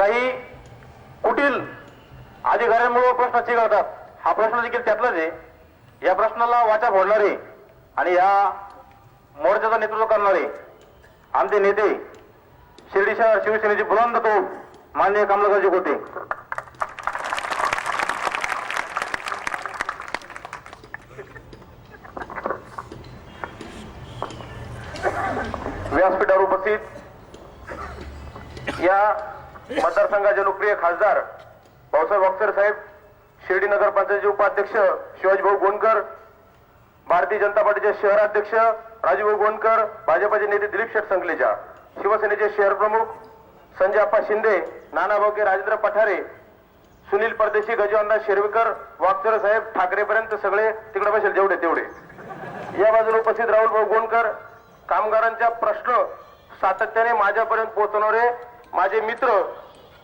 काही कुटील अधिकाऱ्यांमुळे प्रश्न चिघळतात. हा प्रश्न देखील त्यातलाच आहे. या प्रश्नाला वाचा फोडणारे आणि या मोर्चाचं नेतृत्व करणारे आमचे नेते शिर्डी शहर शिवसेनेचे बुलंद तोफ माननीय कमलाकरजी होते. व्यासपीठावर उपस्थित या मतदारसंघाचे लोकप्रिय खासदार भाऊसाहेब अक्षर साहेब, शिर्डी नगर पंचायतचे उपाध्यक्ष शिवाजीभाऊ गोंडकर, भारतीय जनता पार्टीचे शहराध्यक्ष राजूभाऊ गोंडकर, भाजपचे नेते दिलीप शेठ संकलेचा, शिवसेनेचे शहर प्रमुख संजय अप्पा शिंदे, नाना भाऊके, राजेंद्र पठारे, सुनील परदेशी, गजवानदास शेरवेकर, वागचर साहेब, ठाकरेपर्यंत सगळे तिकडे बसेल जेवढे तेवढे. या बाजूला उपस्थित राहुल भाऊ गोंडकर, कामगारांचा प्रश्न सातत्याने माझ्यापर्यंत पोहोचवणारे माझे मित्र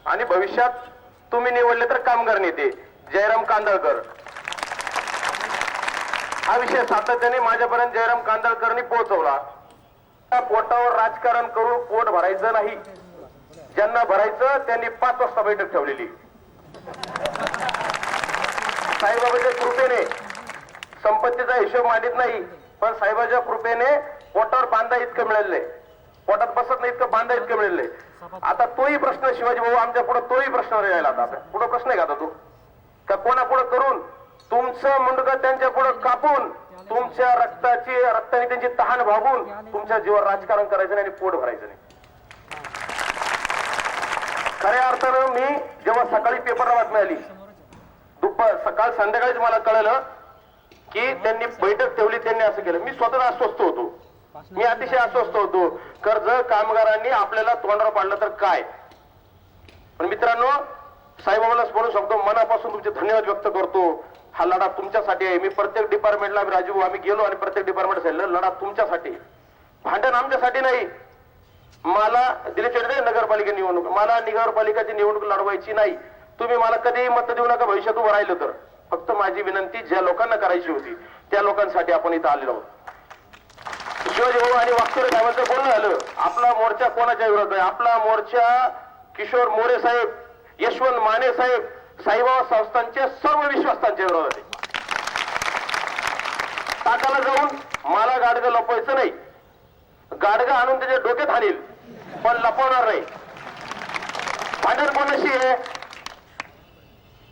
आणि भविष्यात तुम्ही निवडले तर कामगार नेते जयराम कांदळकर. हा विषय सातत्याने माझ्यापर्यंत जयराम कांदळकरनी पोहोचवला. पोटावर राजकारण करून पोट भरायचं नाही. ज्यांना भरायचं त्यांनी 5 वाजता बैठक ठेवलेली. साईबाबाच्या कृपेने संपत्तीचा हिशोब मांडित नाही, पण साहेबाच्या कृपेने पोटावर बांधा इतकं मिळालंय, पोटात बसत नाही इतकं बांधा इतकं मिळालंय. आता तोही प्रश्न शिवाजी भाऊ आमच्या पुढे तोही प्रश्न राहिला. आता पुढे प्रश्न आहे का आता तू का कोणापुढे करून तुमचं मुंडक त्यांच्या पुढे कापून तुमच्या रक्ताने त्यांची तहान भागून तुमच्या जीवावर राजकारण करायचं नाही आणि पोट भरायचं नाही. खऱ्या अर्थानं मी जेव्हा सकाळी पेपरला बातमी आली, सकाळ संध्याकाळीच मला कळलं की त्यांनी बैठक ठेवली, त्यांनी असं केलं. मी स्वतः अस्वस्थ होतो, मी अतिशय अस्वस्थ होतो. कर्ज कामगारांनी आपल्याला तोंडावर पाडलं तर काय. पण मित्रांनो, साईबाबाला म्हणू शकतो मनापासून तुमचे धन्यवाद व्यक्त करतो. हा लढा तुमच्यासाठी आहे. मी प्रत्येक डिपार्टमेंटला राजू आम्ही गेलो आणि प्रत्येक डिपार्टमेंट सांगितलं लढा तुमच्यासाठी, भांडण आमच्यासाठी नाही. मला दिलीप शेट्टी नगरपालिका निवडणूक, मला नगरपालिकाची निवडणूक लढवायची नाही. तुम्ही मला कधीही मत देऊ नका भविष्यात उभं राहिलं तर. फक्त माझी विनंती ज्या लोकांना करायची होती त्या लोकांसाठी आपण इथं आलेलो आहोत. शिवाजी भाऊ आणि वागचोरे साहेबांचं बोलणं झालं. आपला मोर्चा कोणाच्या विरोधात आहे? आपला मोर्चा किशोर मोरे साहेब, यशवंत माने साहेब, साईबाबा संस्थांच्या सर्व विश्वासांच्या विरोधात आहे. टाकाला जाऊन मला गाडगं लपवायचं नाही. गाडगं आणून त्याच्या डोक्यात हाणील, पण लपवणार नाही. भांडण कोणाशी आहे?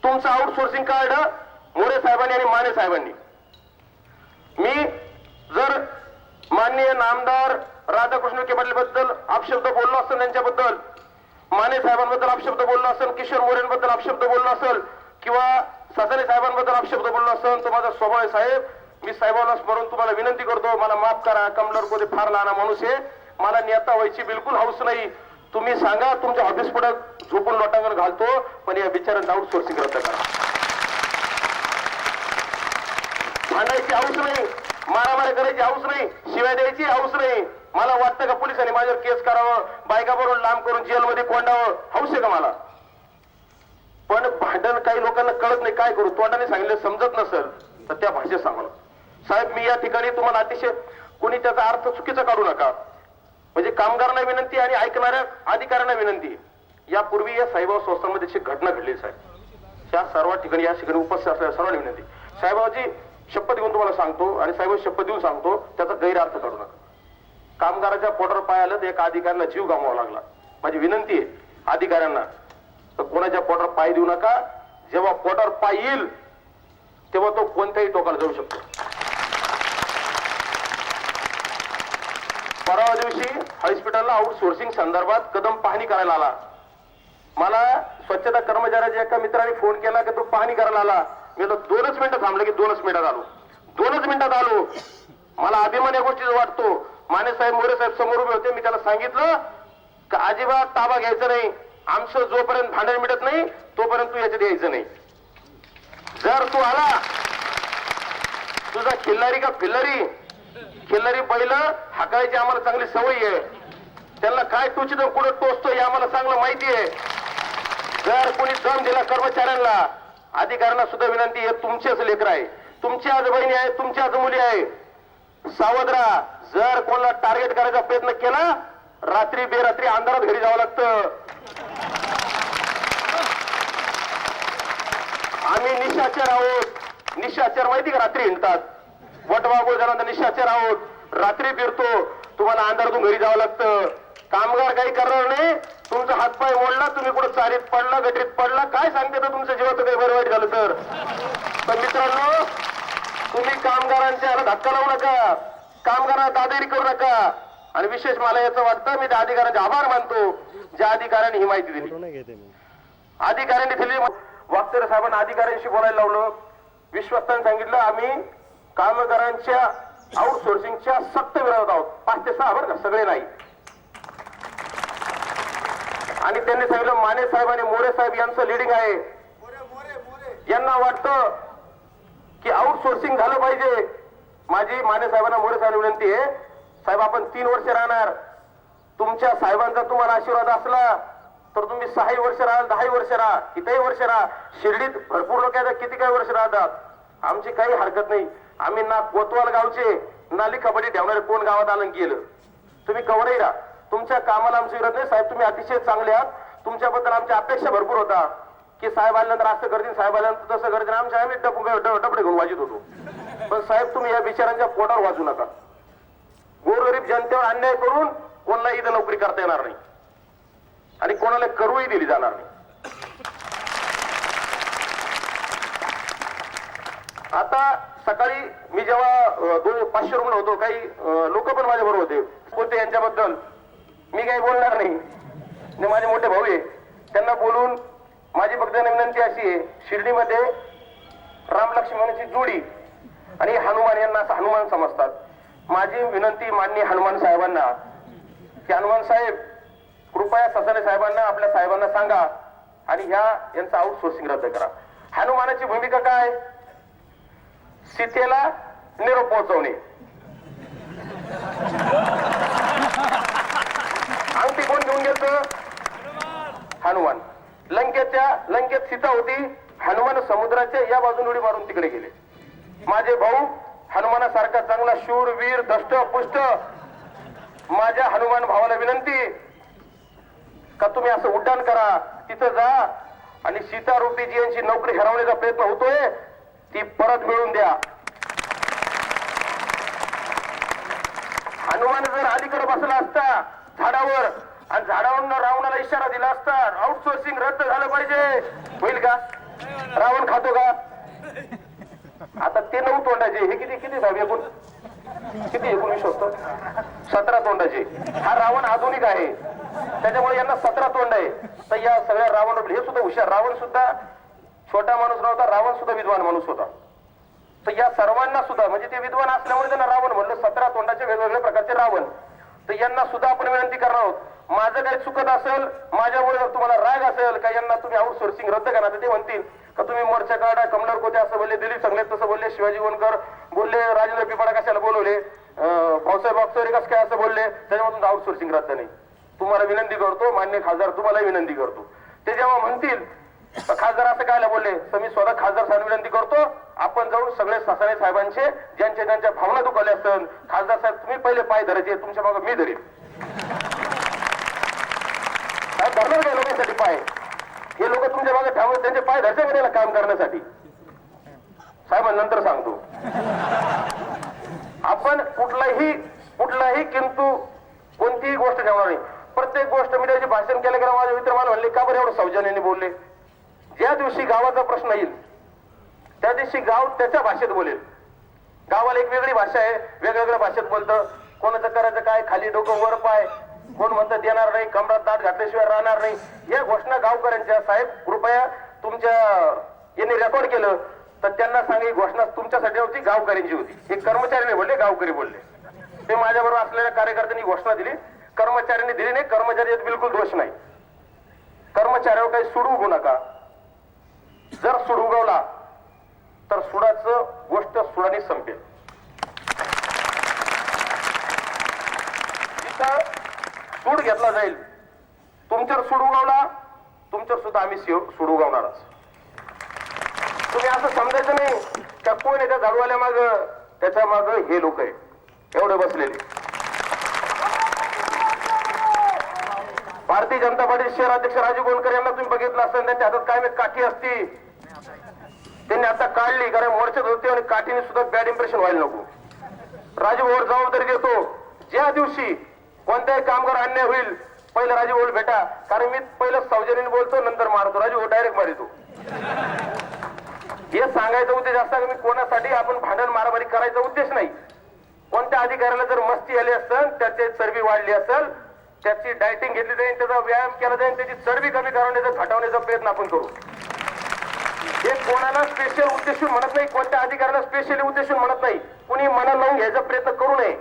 तुमचं आउटसोर्सिंग कार्ड मोरे साहेबांनी आणि माने साहेबांनी. मी जर माननीय नामदार राधाकृष्ण विखे पाटील बद्दल अपशब्द बोललो असेल, त्यांच्याबद्दल माने साहेबांबद्दल अपशब्द बोललो असेल, किशोर मोरेंबद्दल अपशब्द बोललो असेल किंवा ससाने साहेबांबद्दल अपशब्द बोललो असेल, तो माझा स्वभाव आहे साहेब. मी साहेबांना स्मरून तुम्हाला विनंती करतो, मला माफ करा. कमलर कोणी फार लहान माणूस आहे, मला नेता व्हायची बिलकुल हौस नाही. तुम्ही सांगा तुमच्या ऑफिस पुढे झोपून लोटांगण घालतो, पण या बिचाऱ्यांचं आउटसोर्सिंग रद्द करा. भांडायची हौस नाही, मारामारी करायची हौस नाही, शिवाय द्यायची हौस नाही. मला वाटतं का पोलिसांनी माझ्यावर केस करावं, बायका बरोबर लांब करून जेलमध्ये कोंडावं, हौस आहे का मला? पण भांडण काही लोकांना कळत नाही. काय करू? तोंडाने सांगितलं समजत नसेल तर त्या भाषेत सांगा. साहेब, मी या ठिकाणी तुम्हाला अतिशय कोणी त्याचा अर्थ चुकीचा काढू नका. म्हणजे कामगारांना विनंती आणि ऐकणाऱ्या अधिकाऱ्यांना विनंती. यापूर्वी या साईबाबा संस्थांमध्ये अशी घटना घडली साहेब. त्या सर्व ठिकाणी या ठिकाणी उपस्थित असलेल्या सर्वांनी विनंती. साईबाबाची शपथ घेऊन तुम्हाला सांगतो आणि साहेब शपथ देऊन सांगतो, त्याचा गैरअर्थ काढू नका. कामगाराच्या पोटावर पाय आलं तर एका अधिकाऱ्याला जीव गमवावा लागला. माझी विनंती आहे अधिकाऱ्यांना, तर कोणाच्या पोटावर पाय देऊ नका. जेव्हा पोटावर पाय येईल तेव्हा तो कोणत्याही टोकाला जाऊ शकतो. परवा दिवशी हॉस्पिटलला आउटसोर्सिंग संदर्भात कदम पाहणी करायला आला. मला स्वच्छता कर्मचाऱ्याच्या एका मित्राने फोन केला की तो पाहणी करायला आला. मी 2च मिनिटं थांबलं की 2च मिनिटात आलो. 2च मिनिटात आलो. मला अभिमान या गोष्टीचा वाटतो. माने साहेब, मोरे साहेब समोर उभे होते. मी त्याला सांगितलं की अजिबात ताबा घ्यायचा नाही. आमचं जोपर्यंत भांडण मिटत नाही तोपर्यंत तू याच्यात यायचं नाही. जर तू आला, तुझा खिल्लारी का फिल्लारी, खिल्लारी बैल हाकायची आम्हाला चांगली सवय आहे. त्यांना काय टोचित कुठं टोचतो हे आम्हाला चांगलं माहिती आहे. जर कोणी दम दिला कर्मचाऱ्यांना, अधिकाऱ्यांना सुद्धा विनंती आहे, तुमचेच लेकर आहे, तुमची आज बहिणी आहे, तुमची आज मुली आहे, सावध राहा. जर कोणाला टार्गेट करायचा प्रयत्न केला, रात्री बेरात्री अंधारात घरी जावं लागतं. निशाचर आहोत. निशाचर माहिती का रात्री हिंडतात वटवागोळ झाल्यानंतर निशाचर आहोत रात्री फिरतो तुम्हाला अंधारातून घरी जावं लागतं. कामगार काही करणार नाही तुमचा हातपाय मोडला तुम्ही कुठं चारीत पडला गटरीत पडला काय सांगते तर तुमच्या जीवाचं काही बरं वाईट झालं तर. पण मित्रांनो तुम्ही कामगारांच्या याला धक्का लावू नका कामगारांना दादागिरी करू नका. आणि विशेष मला याचं वाटतं मी त्या अधिकाऱ्यांचे आभार मानतो ज्या अधिकाऱ्यांनी ही माहिती दिली. अधिकाऱ्यांनी दिली वागचौरे साहेबांना अधिकाऱ्यांशी बोलायला लावलं. विश्वस्तांनी सांगितलं आम्ही कामगारांच्या आउटसोर्सिंगच्या सक्त विरोधात आहोत. 5 ते 6 बरं का सगळे नाही. आणि त्यांनी सांगितलं माने साहेब आणि मोरे साहेब यांचं लिडिंग आहे. यांना वाटतं की आउटसोर्सिंग झालं पाहिजे. माझी माने साहेबांना मोरे साहेब विनंती आहे साहेब आपण 3 वर्ष राहणार. तुमच्या साहेबांचा तुम्हाला आशीर्वाद असला तर तुम्ही 6 वर्ष राहाल 10 वर्ष राहा कितीही वर्ष राहा. शिर्डीत भरपूर लोक आहेत किती काही वर्ष राहतात आमची काही हरकत नाही. आम्ही ना कोतवाल गावचे ना लिखापटी ठेवणारे कोण गावात आलं गेलं. तुम्ही कवरही राहा तुमच्या कामाला आमची विरोध नाही. साहेब तुम्ही अतिशय चांगले आहात. तुमच्याबद्दल आमच्या अपेक्षा भरपूर होता की साहेब आल्यानंतर असं करतील साहेब आल्यानंतर तसं करतील. आमच्या आम्ही डपडे घेऊन वाजत होतो. पण साहेब तुम्ही या बिचारांच्या पोटावर वाजू नका. गोरगरीब जनतेवर अन्याय करून कोणाला इथं नोकरी करता येणार नाही आणि कोणाला करूही दिली जाणार नाही. आता सकाळी मी जेव्हा 500 रुग्ण होतो काही लोक पण माझ्या बरोबर होते कोणते यांच्याबद्दल मी काही बोलणार नाही. माझे मोठे भाऊ आहे त्यांना बोलून माझी फक्त विनंती अशी आहे शिर्डीमध्ये राम लक्ष्मणाची जोडी आणि हनुमान यांना असं हनुमान समजतात. माझी विनंती माननीय हनुमान साहेबांना की हनुमान साहेब कृपया ससाने साहेबांना आपल्या साहेबांना सांगा आणि यांचं आउटसोर्सिंग रद्द करा. हनुमानाची भूमिका काय सीतेला निरोप पोहोचवणे. अंगठी कोण घेऊन गेलं हनुमान. लंकेत सीता होती हनुमान समुद्राच्या या बाजून उडी मारून तिकडे गेले. माझे भाऊ हनुमानासारखा चांगला शूर वीर दष्ट पुष्ट माझ्या हनुमान भावाला विनंती का तुम्ही असं उड्डाण करा तिथं जा आणि सीता रूपी जी यांची नोकरी हरवण्याचा प्रयत्न होतोय ती परत मिळवून द्या. हनुमान जर अलीकडे बसला असता झाडावर आणि झाडावरून रावणाला इशारा दिला असता आउटसोर्सिंग रद्द झालं पाहिजे होईल का. रावण खातो का. आता ते 9 तोंडाचे हे किती भावी एकूण किती 19 होतं 17 तोंडाचे. हा रावण आधुनिक आहे त्याच्यामुळे यांना 17 तोंड आहे. तर या सगळ्या रावण हे सुद्धा हुशार. रावण सुद्धा छोटा माणूस नव्हता रावण सुद्धा विद्वान माणूस होता. तर या सर्वांना सुद्धा म्हणजे ते विद्वान असल्यामुळे त्यांना रावण म्हणलं. 17 तोंडाचे वेगवेगळ्या प्रकारचे रावण. तर यांना सुद्धा आपण विनंती करणार आहोत माझं काही चुकत असेल माझ्यामुळे जर तुम्हाला राग असेल का यांना तुम्ही आउटसोर्सिंग रद्द करा तर ते म्हणतील का तुम्ही मोर्चा काढा कमलर कोते असं बोलले दिलीप संगले तसं बोलले शिवाजी गोंडकर बोलले राजेंद्र पिपाडा कशाला बोलवले भाऊसाहेब वागचौरे कसं काय असं बोलले त्याच्यामधून आउटसोर्सिंग रद्द नाही. तुम्हाला विनंती करतो मान्य खासदार तुम्हाला विनंती करतो ते जेव्हा म्हणतील खासदार असं कायला बोलले तर मी स्वतः खासदार साहेब विनंती करतो आपण जाऊन सगळे ससाने साहेबांचे ज्यांच्या भावना दुखावल्या असतात खासदार साहेब तुम्ही पहिले पाय धरायचे तुमच्या मागे मी धरेन. साहेब धरणार काय लोकांसाठी पाय हे लोक तुमच्या मागे थांबत त्यांचे पाय धरचे का काम करण्यासाठी साहेब नंतर सांगतो. आपण कुठलाही किंतु कोणतीही गोष्ट ठेवणार नाही. प्रत्येक गोष्ट मी त्याची भाषण केलं की माझे मित्र मला म्हणले का बरं एवढं सौजन्याने बोलले. ज्या दिवशी गावाचा प्रश्न येईल त्या दिवशी गाव त्याच्या भाषेत बोलेल. गावाला एक वेगळी भाषा आहे वेगवेगळ्या भाषेत बोलतं. कोणाचं करायचं काय खाली डोकं वर पाय कोण म्हणतात येणार नाही कमरात दात घातल्याशिवाय राहणार नाही. या घोषणा गावकऱ्यांच्या साहेब कृपया तुमच्या यांनी रेकॉर्ड केलं तर त्यांना सांगा ही घोषणा तुमच्यासाठी होती गावकऱ्यांची होती. हे कर्मचारी बोलले गावकरी बोलले. ते माझ्याबरोबर असलेल्या कार्यकर्त्यांनी घोषणा दिली कर्मचाऱ्यांनी दिली नाही. कर्मचारी बिलकुल दोष नाही. कर्मचाऱ्यावर काही सूड उगवू नका. जर सूड उगवला तर सुडाचं गोष्ट सुडाने संपेल. जिथं सूड घेतला जाईल तुमच्यावर सूड उगवला तुमच्यावर सुद्धा आम्ही सूड उगवणारच. तुम्ही असं समजायचं नाही का कोण आहे त्या झाडूवाल्या माग त्याच्या माग हे लोक आहे एवढे बसलेले. भारतीय जनता पार्टी शहर अध्यक्ष राजू गोंडकर यांना तुम्ही बघितलं असेल त्यांच्या हातात काय काठी असती त्यांनी आता काढली, कारण मोर्चात होते आणि काठीने सुद्धा बॅड इम्प्रेशन व्हायला नको. राजूभाऊवर जबाबदारी देतो. ज्या दिवशी कोणत्याही कामगार अन्याय होईल, पहिलं राजूभाऊ भेटा, कारण मी पहिलं सावजनीने बोलतो, नंतर मारतो. राजूभाऊ डायरेक्ट मारितो. हे सांगायचा उद्देश असा की मी कोणासाठी आपण भांडण मारामारी करायचा उद्देश नाही. कोणत्या अधिकाऱ्याला जर मस्ती आली असेल, त्याची चरबी वाढली असेल, त्याची डायटिंग घेतली जाईल, त्याचा व्यायाम केला जाईल, त्याची चरबी कमी करण्याचा घटवण्याचा प्रयत्न आपण करू. हे कोणाला स्पेशल उद्देशून म्हणत नाही, कोणत्या अधिकाऱ्याला स्पेशली उद्देशून म्हणत नाही. कुणी मना लावून घ्यायचा प्रयत्न करू नये.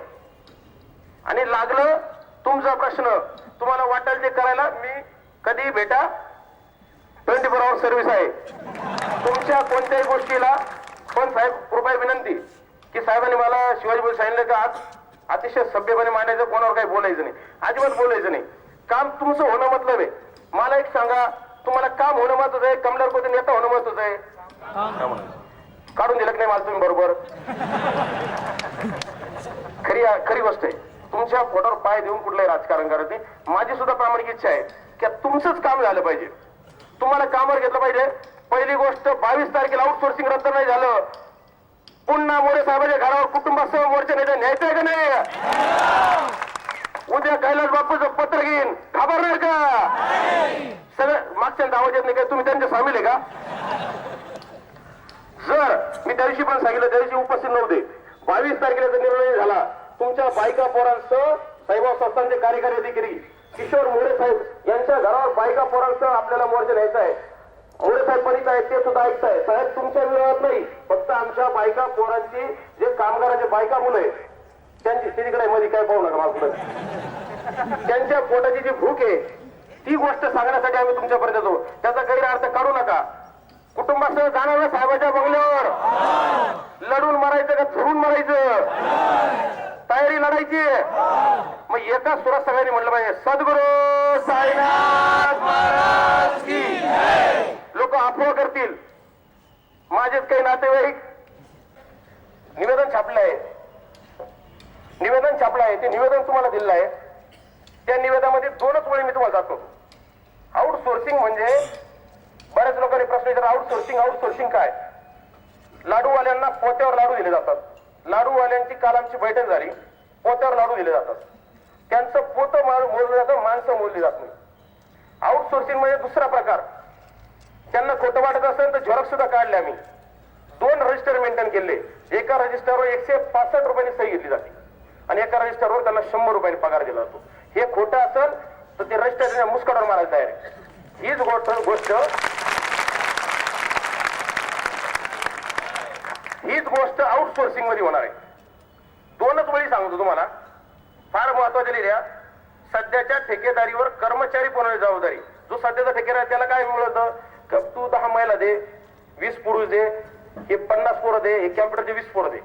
आणि लागलं तुमचा प्रश्न, तुम्हाला वाटेल ते करायला मी कधी भेटा, 24 आवर सर्व्हिस आहे तुमच्या कोणत्याही गोष्टीला. पण साहेब कृपया विनंती की साहेबांनी मला शिवाजी बोल सांगितलं का आज अतिशय सभ्यपणे मांडायचं, कोणावर काही बोलायचं नाही, अजिबात बोलायचं नाही. काम तुमचं होणं मतलब आहे. मला एक सांगा, तुम्हाला काम होणं महत्वाचं आहे, कमलार कोणतं नेता होणं महत्वाचं आहे? काढून दिलं की नाही मला तुम्ही बरोबर? खरी गोष्ट आहे. तुमच्या पोटावर पाय देऊन कुठलंही राजकारण करत नाही. माझी सुद्धा प्रामाणिक इच्छा आहे की तुमचंच काम झालं पाहिजे, तुम्हाला कामावर घेतलं पाहिजे. पहिली गोष्ट, 22 तारखेला आउटसोर्सिंग रद्द नाही झालं, पुन्हा मोरे साहेबांच्या घरावर कुटुंबासह मोर्चा नाही न्यायचं आहे का नाही? उद्या कैलास बापूचं पत्र घेईन, घाबरणार का? सगळं मागच्यांचा आवाज येत नाही का? तुम्ही त्यांच्या सामील आहे का? जर मी त्या दिवशी पण सांगितलं, त्या दिवशी उपस्थित नव्हते, 22 तारखेला जर निर्णय झाला, तुमच्या बायका पोरांसह साईबाब संस्थांचे कार्यकारी अधिकारी किशोर मोरे साहेब यांच्या घरावर बायका पोरांसह आपल्याला मोर्चा न्यायचा आहे. मोरे साहेब परित आहेत, ते सुद्धा ऐकताय. साहेब तुमच्या विरोधात नाही, फक्त आमच्या बायका पोरांची, जे कामगारांचे बायका मुलं आहे त्यांची स्थितीकडे मध्ये काय पाहू नका माझं. त्यांच्या पोटाची जी भूक आहे ती गोष्ट सांगण्यासाठी आम्ही तुमच्यापर्यंत येतो. त्याचा गैरअर्थ काढू नका. कुटुंबासह जाणार ना साहेबाच्या बंगल्यावर? लढून मरायचं का झुरून मरायचं? तयारी लढायची. मग एका सुरात सगळ्यांनी म्हटलं पाहिजे, सद्गुरू साईनाथ महाराज की जय. लोक अफवा करतील. माझेच काही नातेवाईक निवेदन छापलं आहे, ते निवेदन तुम्हाला दिलं आहे. त्या निवेदनामध्ये 2च वेळी मी तुम्हाला दाखवतो. आउटसोर्सिंग म्हणजे, बऱ्याच लोकांनी प्रश्न विचारला, आउटसोर्सिंग काय? लाडूवाल्यांना पोत्यावर लाडू दिले जातात. लाडूवाल्यांची काल आमची बैठक झाली, पोत्यावर लाडू दिले जातात. त्यांचं पोतं मोजलं जातं, माणसं मोजली जात नाही. आउटसोर्सिंग म्हणजे दुसरा प्रकार. त्यांना खोटं वाटत असेल तर झेरॉक्स सुद्धा काढले आम्ही. 2 रजिस्टर मेंटेन केले. एका रजिस्टरवर 165 रुपयांनी सही घेतली जाते आणि एका रजिस्टरवर त्यांना 100 रुपयांनी पगार दिला जातो. हे खोटं असेल तर ते रजिस्टर मुस्काडवर मारायला तयार आहे. हीच गोष्ट आउटसोर्सिंग मध्ये होणार आहे. 2च वेळी सांगतो तुम्हाला, फार महत्वाच्या लिहिल्या. सध्याच्या ठेकेदारीवर कर्मचारी पुरवण्याची जबाबदारी. जो सध्याचा ठेकेदार आहे त्याला काय मिळतं? तू 10 महिला दे, 20 पुरुष दे, हे 50 पोरं दे, हे कॅम्प्युटरचे 20 पोरं दे.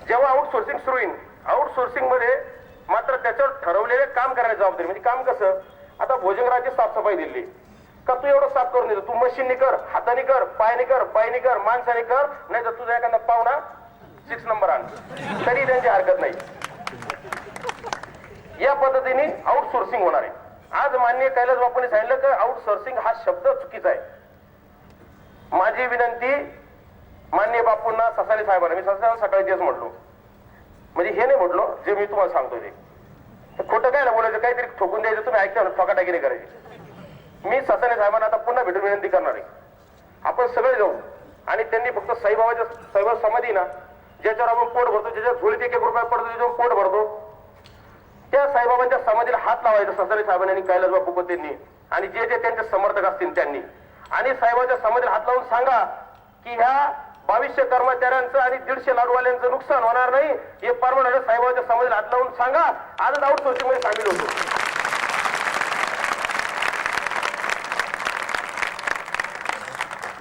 जेव्हा आउटसोर्सिंग सुरू होईल, आउटसोर्सिंग मध्ये मात्र त्याच्यावर ठरवलेले काम करण्याची जबाबदारी. म्हणजे काम कसं? आता भोजनगृहाची साफसफाई दिली का, तू एवढं साफ करून देतो, तू मशीनने कर, हाताने कर, पायाने कर, माणसाने कर, नाही तर तुझा एखादा पाहुणा 6 नंबर आण, तरी त्यांची हरकत नाही. या पद्धतीने आउटसोर्सिंग होणार आहे. आज माननीय कैलास बापूंनी सांगितलं की आउटसोर्सिंग हा शब्द चुकीचा आहे. माझी विनंती माननीय बापूंना, ससाने साहेबांना, मी सकाळी तेच म्हटलो, म्हणजे हे नाही म्हटलो जे मी तुम्हाला सांगतोय ते खोटं काय ना बोलायचं, काहीतरी ठोकून द्यायचं, तुम्ही ऐकता ना, ठोकाटाकी नाही करायची. मी ससाने साहेबांना आता पुन्हा भेटून विनंती करणार आहे, आपण सगळे जाऊ आणि त्यांनी फक्त साईबाबा समाधी ना, ज्याच्यावर आपण पोट भरतो, ज्याच्या झोळीत 1-1 रुपया पडतो, त्याच्यावर पोट भरतो, त्या साईबाबांच्या समाधीला हात लावायचा ससाने साहेबांनी आणि कैलास बापू कोतेंनी आणि जे त्यांचे समर्थक असतील त्यांनी. आणि साहेबांच्या समाधीला हात लावून सांगा की ह्या 2200 कर्मचाऱ्यांचं आणि 150 लाडूवाल्यांचं नुकसान होणार नाही. हे परमनंट साहेबांच्या समाधीला हात लावून सांगा. आजच आउटसोर्सिंग मध्ये सामील होतो.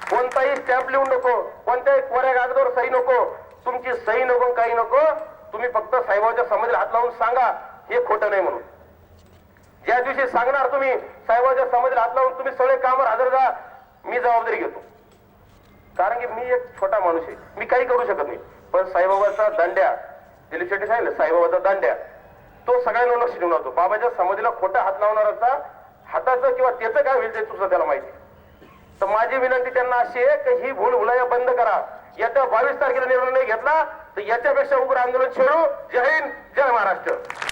कोणताही स्टॅम्प लिहून नको, कोणत्याही कोऱ्या कागदावर सही नको, तुमची सही नको, काही नको. तुम्ही फक्त साहेबांच्या समाधीला हात लावून सांगा हे खोटं नाही म्हणून. ज्या दिवशी सांगणार तुम्ही साहेबांच्या समाधीला हात लावून तुम्ही सगळे कामावर हजर जा, मी जबाबदारी घेतो. कारण की मी एक छोटा माणूस आहे, मी काही करू शकत नाही. पण साईबाबाचा दांड्या, दिलीप शेट्टी सांगितलं, साईबाबाचा दांड्या तो सगळ्यांना लक्ष देऊन राहतो. बाबाच्या समाधीला खोटा हात लावणाराचा हाताचं किंवा त्याचं काय होईल ते तुझं त्याला माहिती. तर तर माझी विनंती त्यांना अशी आहे की ही भूलभुलैया बंद करा. येत्या 22 तारखेला निर्णय घेतला तर याच्यापेक्षा उग्र आंदोलन छेडू. जय हिंद, जय महाराष्ट्र.